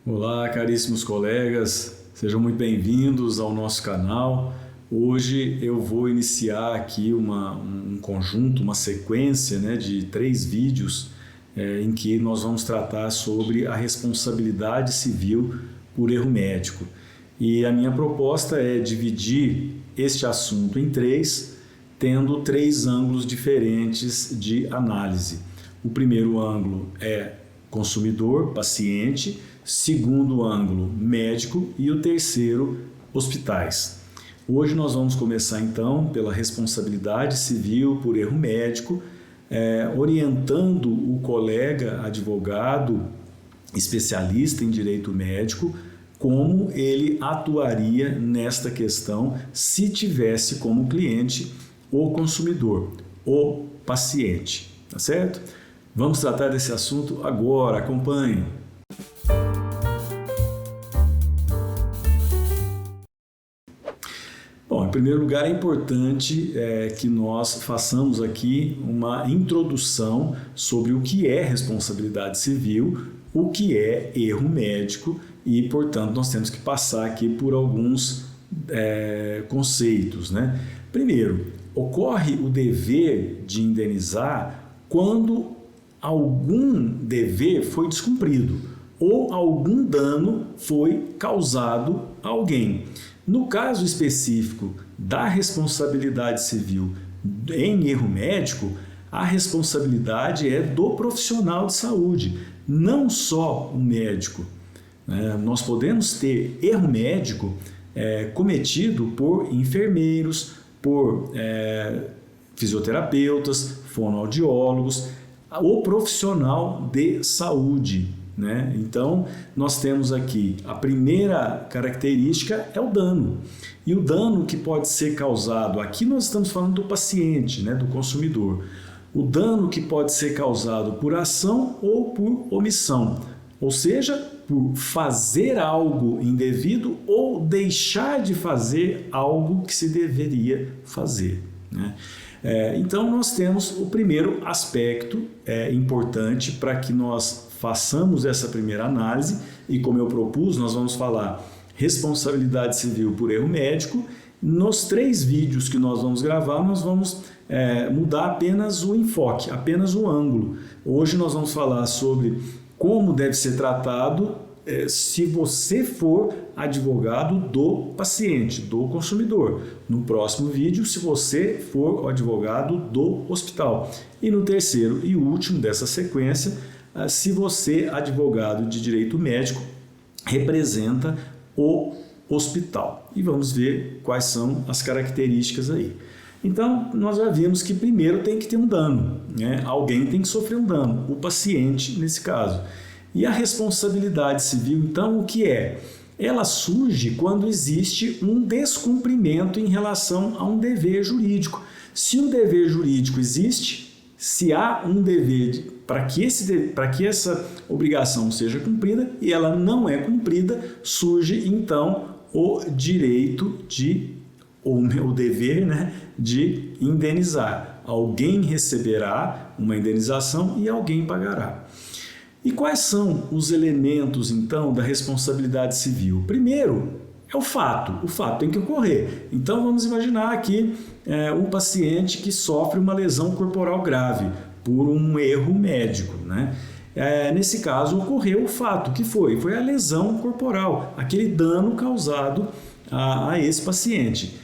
Olá, caríssimos colegas, sejam muito bem-vindos ao nosso canal. Hoje eu vou iniciar aqui um conjunto, uma sequência, de 3 vídeos em que nós vamos tratar sobre a responsabilidade civil por erro médico. E a minha proposta é dividir este assunto em 3, tendo 3 ângulos diferentes de análise. O primeiro ângulo é consumidor, paciente, segundo ângulo, médico e o terceiro, hospitais. Hoje nós vamos começar então pela responsabilidade civil por erro médico, orientando o colega advogado especialista em direito médico como ele atuaria nesta questão se tivesse como cliente o consumidor, o paciente, tá certo? Vamos tratar desse assunto agora, acompanhe. Bom, em primeiro lugar é importante que nós façamos aqui uma introdução sobre o que é responsabilidade civil, o que é erro médico e, portanto, nós temos que passar aqui por alguns conceitos, né? Primeiro, ocorre o dever de indenizar quando algum dever foi descumprido ou algum dano foi causado a alguém. No caso específico da responsabilidade civil em erro médico, a responsabilidade é do profissional de saúde, não só o médico. Nós podemos ter erro médico cometido por enfermeiros, por fisioterapeutas, fonoaudiólogos, o profissional de saúde, né? Então, nós temos aqui a primeira característica é o dano. E o dano que pode ser causado, aqui nós estamos falando do paciente, né, do consumidor. O dano que pode ser causado por ação ou por omissão, ou seja, por fazer algo indevido ou deixar de fazer algo que se deveria fazer, né? Então, nós temos o primeiro aspecto importante para que nós façamos essa primeira análise e, como eu propus, nós vamos falar responsabilidade civil por erro médico. Nos 3 vídeos que nós vamos gravar, nós vamos mudar apenas o enfoque, apenas o ângulo. Hoje nós vamos falar sobre como deve ser tratado se você for advogado do paciente, do consumidor. No próximo vídeo, se você for o advogado do hospital. E no terceiro e último dessa sequência, se você, advogado de direito médico, representa o hospital. E vamos ver quais são as características aí. Então, nós já vimos que primeiro tem que ter um dano, né? Alguém tem que sofrer um dano, o paciente nesse caso. E a responsabilidade civil, então, o que é? Ela surge quando existe um descumprimento em relação a um dever jurídico. Se um dever jurídico existe, se há um dever para que essa obrigação seja cumprida e ela não é cumprida, surge então o direito o dever, né, de indenizar. Alguém receberá uma indenização e alguém pagará. E quais são os elementos, então, da responsabilidade civil? Primeiro, é o fato tem que ocorrer. Então, vamos imaginar aqui um paciente que sofre uma lesão corporal grave por um erro médico, né? Nesse caso, ocorreu o fato, que foi a lesão corporal, aquele dano causado a esse paciente.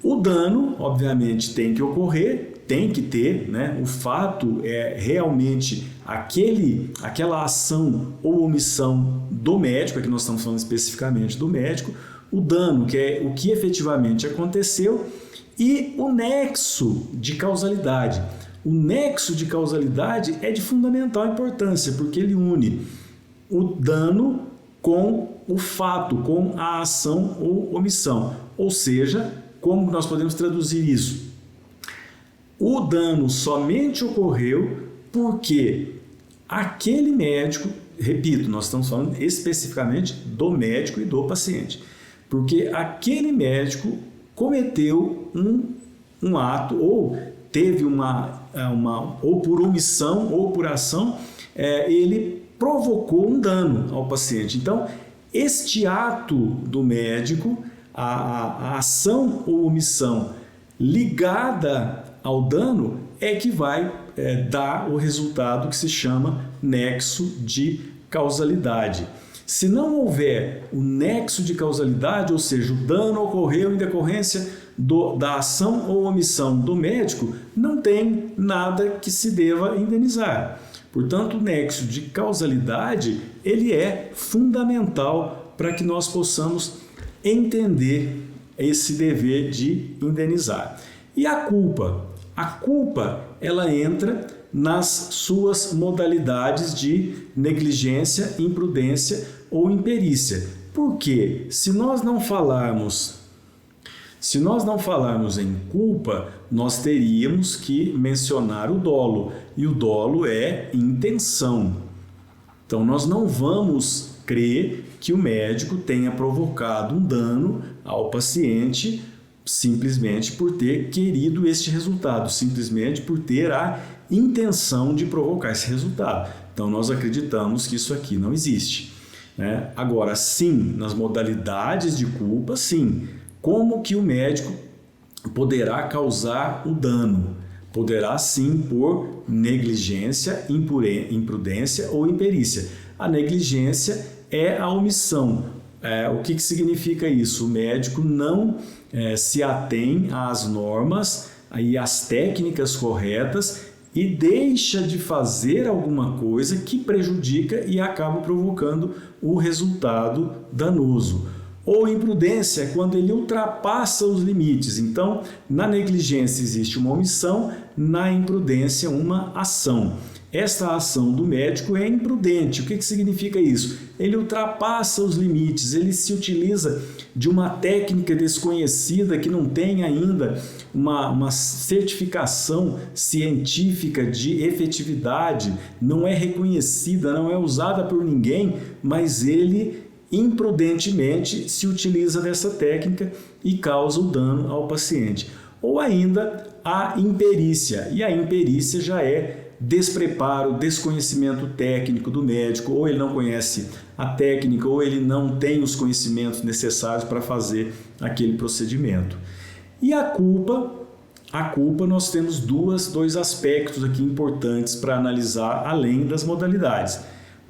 O dano, obviamente, tem que ocorrer, tem que ter, né? O fato é realmente aquela ação ou omissão do médico, aqui nós estamos falando especificamente do médico, o dano, que é o que efetivamente aconteceu, e o nexo de causalidade. O nexo de causalidade é de fundamental importância, porque ele une o dano com o fato, com a ação ou omissão. Ou seja, como nós podemos traduzir isso? O dano somente ocorreu porque aquele médico, repito, nós estamos falando especificamente do médico e do paciente, porque aquele médico cometeu um ato ou teve ou por omissão ou por ação, ele provocou um dano ao paciente. Então, este ato do médico, a ação ou omissão ligada ao dano é que vai dar o resultado que se chama nexo de causalidade. Se não houver o nexo de causalidade, ou seja, o dano ocorreu em decorrência da ação ou omissão do médico, não tem nada que se deva indenizar. Portanto, o nexo de causalidade ele é fundamental para que nós possamos entender esse dever de indenizar. E a culpa? A culpa ela entra nas suas modalidades de negligência, imprudência ou imperícia. Porque se nós não falarmos em culpa, nós teríamos que mencionar o dolo, e o dolo é intenção. Então nós não vamos crer que o médico tenha provocado um dano ao paciente simplesmente por ter querido este resultado, simplesmente por ter a intenção de provocar esse resultado. Então nós acreditamos que isso aqui não existe, né? Agora, sim, nas modalidades de culpa, sim. Como que o médico poderá causar o dano? Poderá sim por negligência, imprudência ou imperícia. A negligência é a omissão. O que significa isso? O médico não se atém às normas e às técnicas corretas e deixa de fazer alguma coisa que prejudica e acaba provocando o resultado danoso. Ou imprudência é quando ele ultrapassa os limites. Então, na negligência existe uma omissão, na imprudência uma ação. Esta ação do médico é imprudente. O que significa isso? Ele ultrapassa os limites, ele se utiliza de uma técnica desconhecida que não tem ainda uma certificação científica de efetividade, não é reconhecida, não é usada por ninguém, mas ele imprudentemente se utiliza dessa técnica e causa o dano ao paciente. Ou ainda a imperícia, e a imperícia já é despreparo, desconhecimento técnico do médico, ou ele não conhece a técnica, ou ele não tem os conhecimentos necessários para fazer aquele procedimento. E a culpa nós temos dois aspectos aqui importantes para analisar além das modalidades.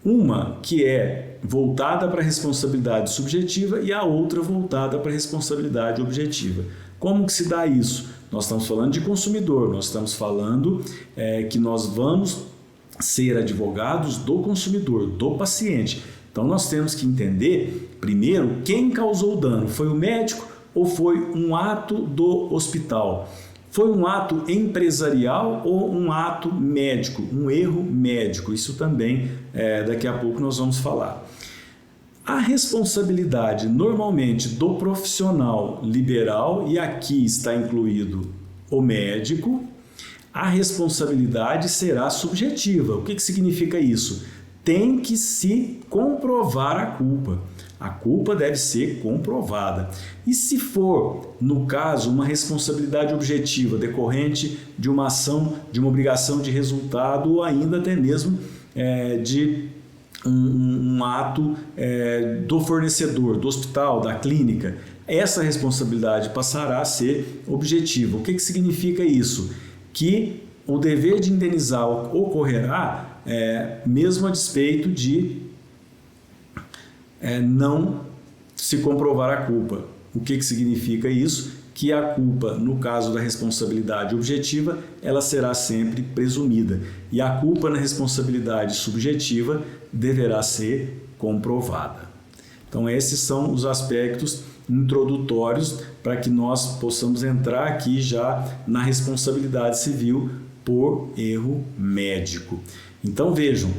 Uma que é voltada para a responsabilidade subjetiva e a outra voltada para a responsabilidade objetiva. Como que se dá isso? Nós estamos falando de consumidor, nós estamos falando que nós vamos ser advogados do consumidor, do paciente. Então nós temos que entender, primeiro, quem causou o dano. Foi o médico ou foi um ato do hospital? Foi um ato empresarial ou um ato médico, um erro médico? Isso também daqui a pouco nós vamos falar. A responsabilidade normalmente do profissional liberal, e aqui está incluído o médico, a responsabilidade será subjetiva. O que significa isso? Tem que se comprovar a culpa. A culpa deve ser comprovada. E se for, no caso, uma responsabilidade objetiva decorrente de uma ação, de uma obrigação de resultado ou ainda até mesmo de um ato do fornecedor, do hospital, da clínica, essa responsabilidade passará a ser objetiva. O que significa isso? Que o dever de indenizar ocorrerá mesmo a despeito de não se comprovar a culpa. O que significa isso? Que a culpa, no caso da responsabilidade objetiva, ela será sempre presumida. E a culpa na responsabilidade subjetiva deverá ser comprovada. Então esses são os aspectos introdutórios para que nós possamos entrar aqui já na responsabilidade civil por erro médico. Então vejam,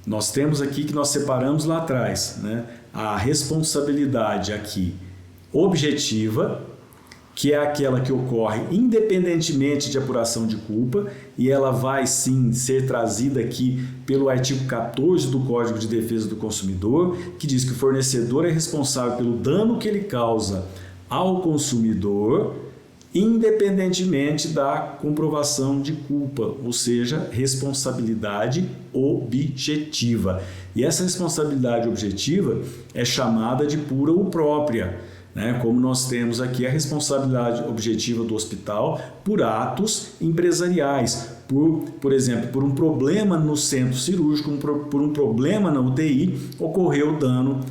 nós temos aqui que nós separamos lá atrás, né? A responsabilidade aqui objetiva, que é aquela que ocorre independentemente de apuração de culpa, e ela vai sim ser trazida aqui pelo artigo 14 do Código de Defesa do Consumidor, que diz que o fornecedor é responsável pelo dano que ele causa ao consumidor independentemente da comprovação de culpa, ou seja, responsabilidade objetiva. E essa responsabilidade objetiva é chamada de pura ou própria, né? Como nós temos aqui a responsabilidade objetiva do hospital por atos empresariais, por exemplo, por um problema no centro cirúrgico, por um problema na UTI, ocorreu dano,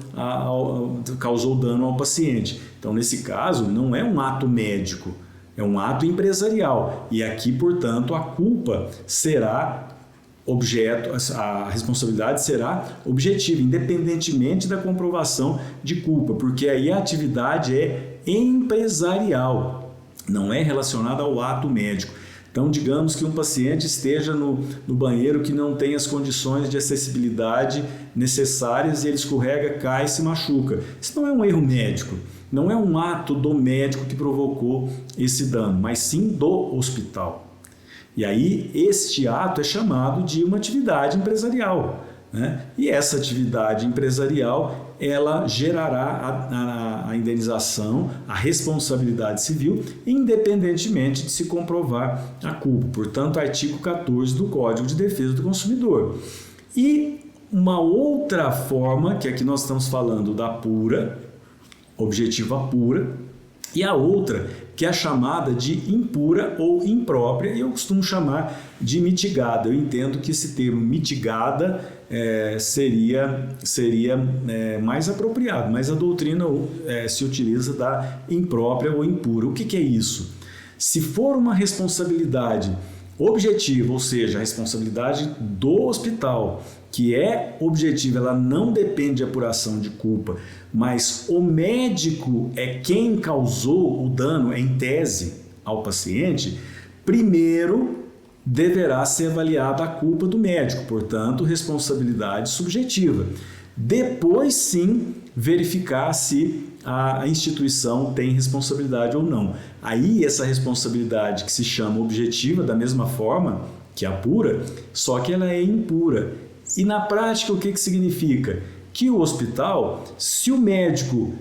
causou dano ao paciente. Então, nesse caso, não é um ato médico, é um ato empresarial. E aqui, portanto, a culpa será objeto, a responsabilidade será objetiva, independentemente da comprovação de culpa, porque aí a atividade é empresarial, não é relacionada ao ato médico. Então, digamos que um paciente esteja no banheiro que não tem as condições de acessibilidade necessárias e ele escorrega, cai e se machuca. Isso não é um erro médico, não é um ato do médico que provocou esse dano, mas sim do hospital. E aí, este ato é chamado de uma atividade empresarial, né? E essa atividade empresarial, ela gerará a indenização, a responsabilidade civil, independentemente de se comprovar a culpa. Portanto, artigo 14 do Código de Defesa do Consumidor. E uma outra forma, que aqui nós estamos falando da pura, objetiva pura, e a outra, que é a chamada de impura ou imprópria, e eu costumo chamar de mitigada. Eu entendo que esse termo mitigada seria mais apropriado, mas a doutrina se utiliza da imprópria ou impura. O que é isso? Se for uma responsabilidade objetiva, ou seja, a responsabilidade do hospital, que é objetiva, ela não depende de apuração de culpa, mas o médico é quem causou o dano, em tese, ao paciente, primeiro deverá ser avaliada a culpa do médico, portanto, responsabilidade subjetiva. Depois, sim, verificar se a instituição tem responsabilidade ou não. Aí, essa responsabilidade que se chama objetiva, da mesma forma que a pura, só que ela é impura. E na prática, o que significa? Que o hospital, se o médico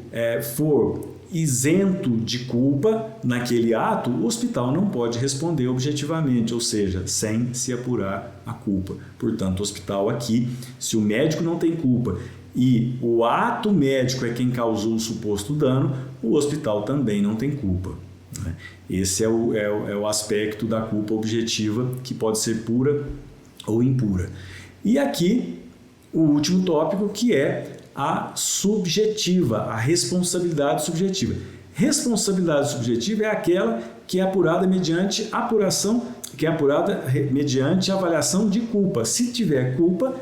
for isento de culpa naquele ato, o hospital não pode responder objetivamente, ou seja, sem se apurar a culpa. Portanto, o hospital aqui, se o médico não tem culpa e o ato médico é quem causou o suposto dano, o hospital também não tem culpa. Esse é o aspecto da culpa objetiva, que pode ser pura ou impura. E aqui, o último tópico, que é a subjetiva, a responsabilidade subjetiva. Responsabilidade subjetiva é aquela que é apurada mediante mediante avaliação de culpa. Se tiver culpa,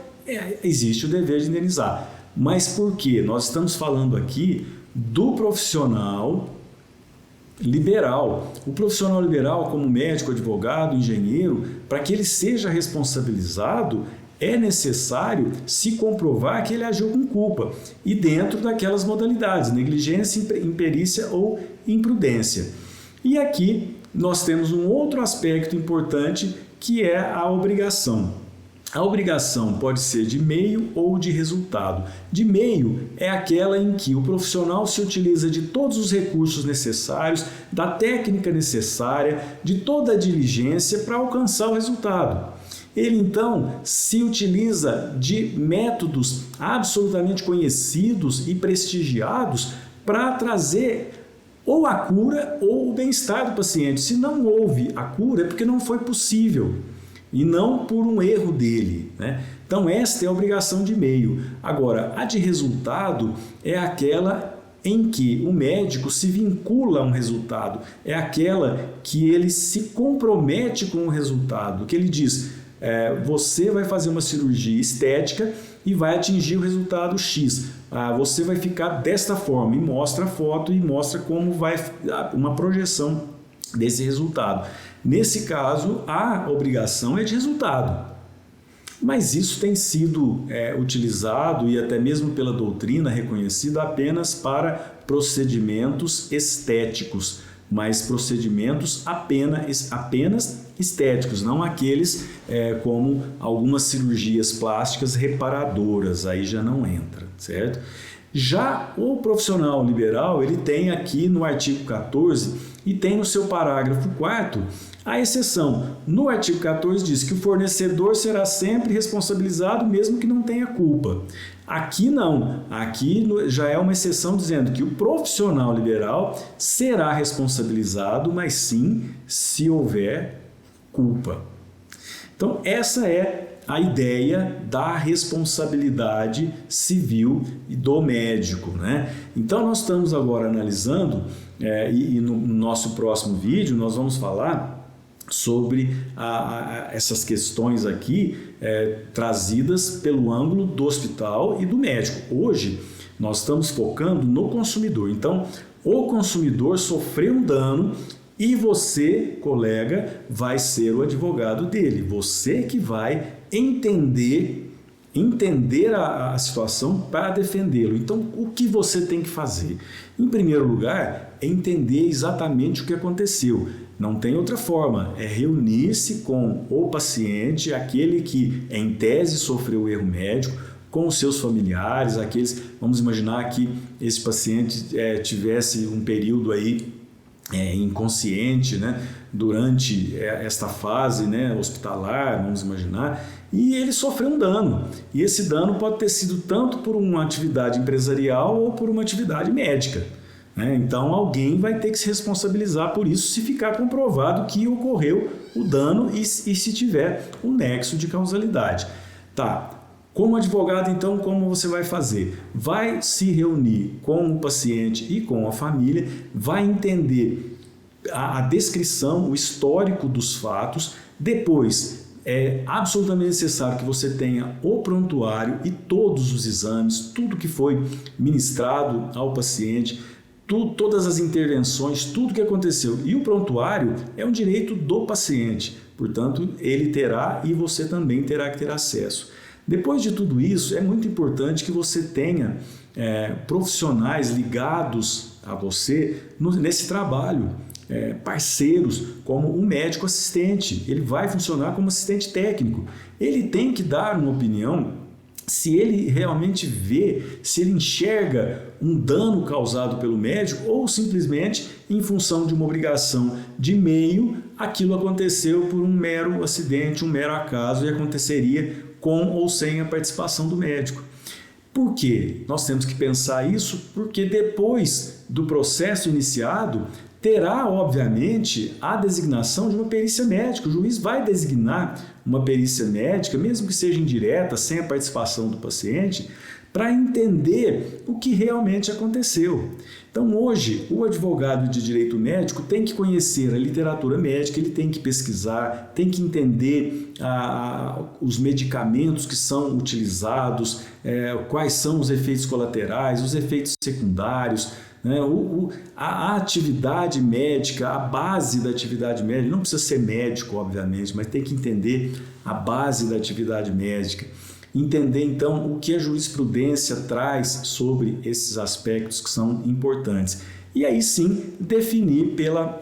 existe o dever de indenizar. Mas por quê? Nós estamos falando aqui do profissional liberal. O profissional liberal, como médico, advogado, engenheiro, para que ele seja responsabilizado, é necessário se comprovar que ele agiu com culpa e dentro daquelas modalidades, negligência, imperícia ou imprudência. E aqui nós temos um outro aspecto importante, que é a obrigação. A obrigação pode ser de meio ou de resultado. De meio é aquela em que o profissional se utiliza de todos os recursos necessários, da técnica necessária, de toda a diligência para alcançar o resultado. Ele, então, se utiliza de métodos absolutamente conhecidos e prestigiados para trazer ou a cura ou o bem-estar do paciente. Se não houve a cura, é porque não foi possível e não por um erro dele, né? Então, esta é a obrigação de meio. Agora, a de resultado é aquela em que o médico se vincula a um resultado, é aquela que ele se compromete com o resultado, que ele diz: você vai fazer uma cirurgia estética e vai atingir o resultado X. Você vai ficar desta forma, e mostra a foto e mostra como vai uma projeção desse resultado. Nesse caso, a obrigação é de resultado. Mas isso tem sido utilizado e até mesmo pela doutrina reconhecido apenas para procedimentos estéticos, mas procedimentos apenas estéticos, não aqueles como algumas cirurgias plásticas reparadoras, aí já não entra, certo? Já o profissional liberal, ele tem aqui no artigo 14 e tem no seu parágrafo 4º a exceção. No artigo 14 diz que o fornecedor será sempre responsabilizado mesmo que não tenha culpa. Aqui não, aqui já é uma exceção dizendo que o profissional liberal será responsabilizado, mas sim se houver culpa. Então essa é a ideia da responsabilidade civil do médico, né? Então nós estamos agora analisando, e no nosso próximo vídeo nós vamos falar sobre essas questões aqui trazidas pelo ângulo do hospital e do médico. Hoje nós estamos focando no consumidor. Então, o consumidor sofreu um dano e você, colega, vai ser o advogado dele. Você que vai entender a situação para defendê-lo. Então, o que você tem que fazer? Em primeiro lugar, é entender exatamente o que aconteceu. Não tem outra forma, é reunir-se com o paciente, aquele que em tese sofreu erro médico, com os seus familiares, aqueles, vamos imaginar que esse paciente tivesse um período aí inconsciente, né, durante esta fase, né, hospitalar, vamos imaginar, e ele sofreu um dano. E esse dano pode ter sido tanto por uma atividade empresarial ou por uma atividade médica. Então alguém vai ter que se responsabilizar por isso se ficar comprovado que ocorreu o dano e se tiver um nexo de causalidade. Tá, como advogado então como você vai fazer? Vai se reunir com o paciente e com a família, vai entender a descrição, o histórico dos fatos, depois é absolutamente necessário que você tenha o prontuário e todos os exames, tudo que foi ministrado ao paciente, todas as intervenções, tudo que aconteceu. E o prontuário é um direito do paciente, portanto, ele terá e você também terá que ter acesso. Depois de tudo isso, é muito importante que você tenha profissionais ligados a você nesse trabalho, parceiros, como um médico assistente. Ele vai funcionar como assistente técnico. Ele tem que dar uma opinião se ele realmente vê, se ele enxerga um dano causado pelo médico ou simplesmente em função de uma obrigação de meio, aquilo aconteceu por um mero acidente, um mero acaso e aconteceria com ou sem a participação do médico. Por quê? Nós temos que pensar isso porque depois do processo iniciado terá, obviamente, a designação de uma perícia médica. O juiz vai designar uma perícia médica, mesmo que seja indireta, sem a participação do paciente, para entender o que realmente aconteceu. Então, hoje, o advogado de direito médico tem que conhecer a literatura médica, ele tem que pesquisar, tem que entender os medicamentos que são utilizados, quais são os efeitos colaterais, os efeitos secundários, a atividade médica, a base da atividade médica. Não precisa ser médico, obviamente, mas tem que entender a base da atividade médica. Entender, então, o que a jurisprudência traz sobre esses aspectos que são importantes. E aí sim, definir pela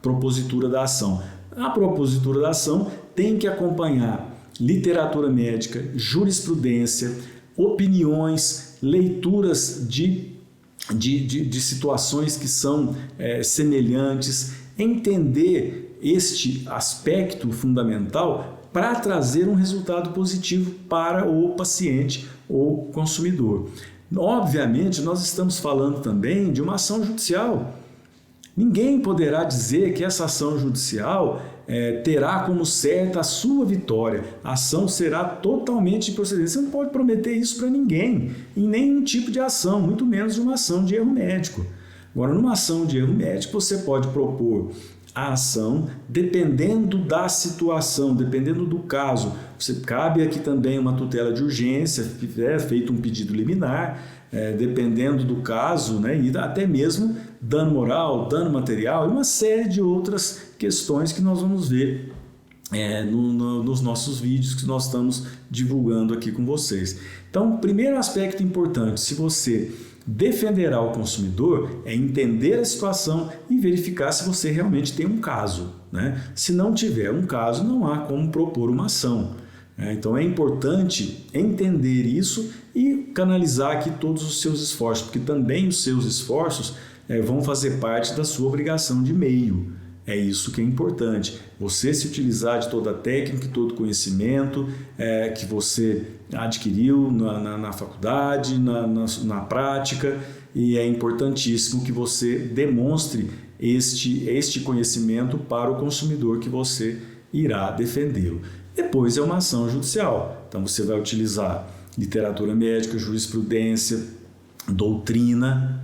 propositura da ação. A propositura da ação tem que acompanhar literatura médica, jurisprudência, opiniões, leituras de situações que são semelhantes, entender este aspecto fundamental para trazer um resultado positivo para o paciente ou consumidor. Obviamente, nós estamos falando também de uma ação judicial. Ninguém poderá dizer que essa ação judicial terá como certa a sua vitória. A ação será totalmente improcedente. Você não pode prometer isso para ninguém, em nenhum tipo de ação, muito menos de uma ação de erro médico. Agora, numa ação de erro médico, você pode propor a ação dependendo da situação, dependendo do caso. Cabe aqui também uma tutela de urgência, feito um pedido liminar, dependendo do caso, e até mesmo dano moral, dano material e uma série de outras questões que nós vamos ver nos nossos vídeos que nós estamos divulgando aqui com vocês. Então, primeiro aspecto importante, se você defenderá o consumidor, é entender a situação e verificar se você realmente tem um caso. Se não tiver um caso, não há como propor uma ação. Então é importante entender isso e canalizar aqui todos os seus esforços, porque também os seus esforços vão fazer parte da sua obrigação de meio. É isso que é importante, você se utilizar de toda a técnica, todo o conhecimento que você adquiriu na faculdade, na prática, e é importantíssimo que você demonstre este conhecimento para o consumidor que você irá defendê-lo. Depois é uma ação judicial, então você vai utilizar literatura médica, jurisprudência, doutrina,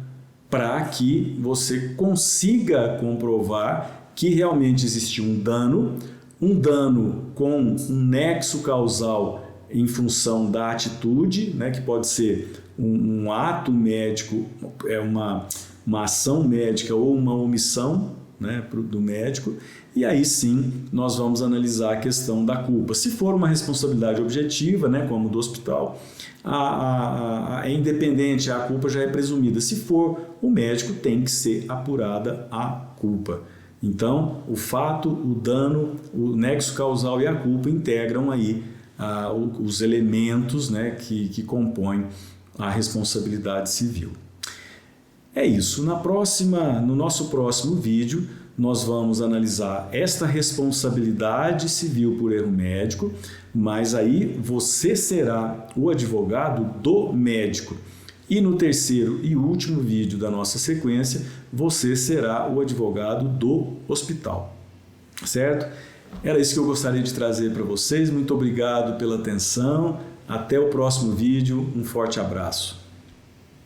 para que você consiga comprovar que realmente existiu um dano com um nexo causal em função da atitude, né, que pode ser um ato médico, uma ação médica ou uma omissão, né, do médico, e aí sim nós vamos analisar a questão da culpa. Se for uma responsabilidade objetiva, né, como do hospital, é independente, a culpa já é presumida. Se for o médico, tem que ser apurada a culpa. Então, o fato, o dano, o nexo causal e a culpa integram aí os elementos, né, que compõem a responsabilidade civil. É isso. No nosso próximo vídeo, nós vamos analisar esta responsabilidade civil por erro médico, mas aí você será o advogado do médico. E no terceiro e último vídeo da nossa sequência, você será o advogado do hospital, certo? Era isso que eu gostaria de trazer para vocês. Muito obrigado pela atenção. Até o próximo vídeo. Um forte abraço.